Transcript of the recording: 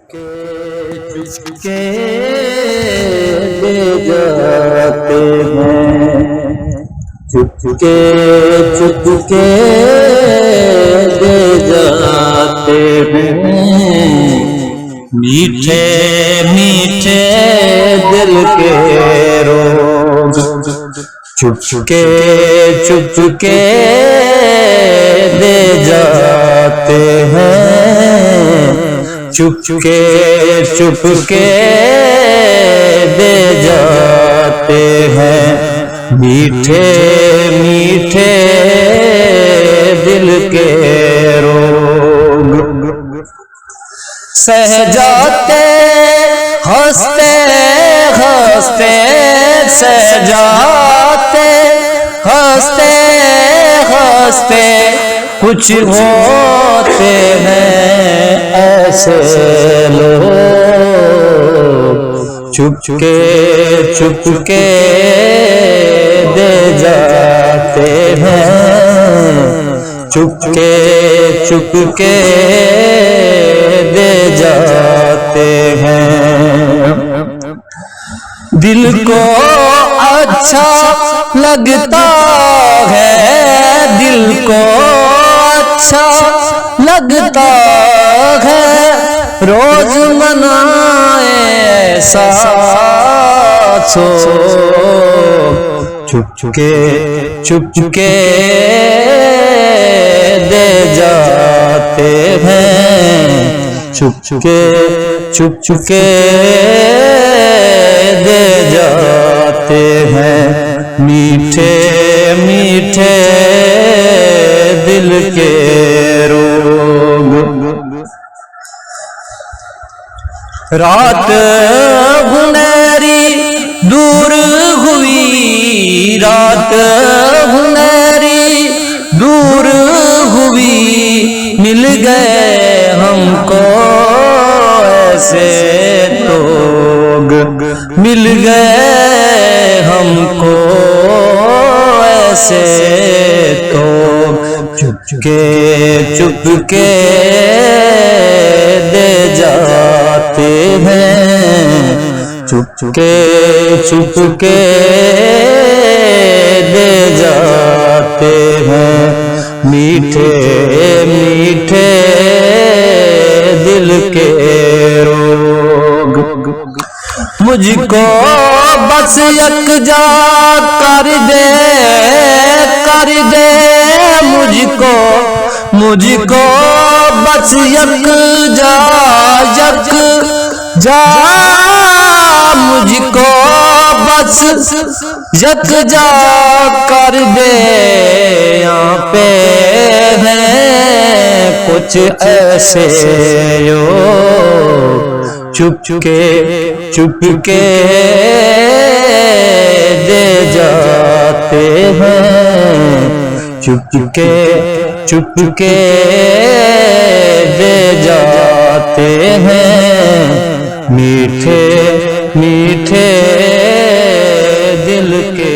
चुपके दे जाते हैं, चुपके चुपके दे जाते हैं। मीठे मीठे दिल के रोग चुपके चुपके दे जाते हैं, चुपके चुपके दे जाते हैं। मीठे मीठे दिल के रोग सह जाते हंसते हंसते, सह जाते हंसते हंसते। कुछ होते हैं ऐसे लोग चुपके चुपके दे जाते हैं, चुपके चुपके दे जाते हैं। दिल को अच्छा लगता है, दिल को अच्छा लगता है, रोज मनाए ऐसा सो। चुपके चुपके दे जाते हैं, चुपके चुपके दे जाते हैं। मीठे मीठे दिल के रोग रात गुनेरी दूर हुई, रात गुनेरी दूर हुई। मिल गए हमको ऐसे लोग, मिल गए हमको ऐसे लोग। चुपके चुपके दे जाते हैं, चुपके चुपके दे जाते हैं। मीठे मीठे दिल के रोग मुझको बस एक जा कर दे मुझको, मुझको बस एक जा मुझको बस एक जा कर दे। यहाँ पे हैं कुछ ऐसे यो चुपके चुपके दे जाते हैं, चुपके चुपके दे जाते हैं। मीठे मीठे दिल के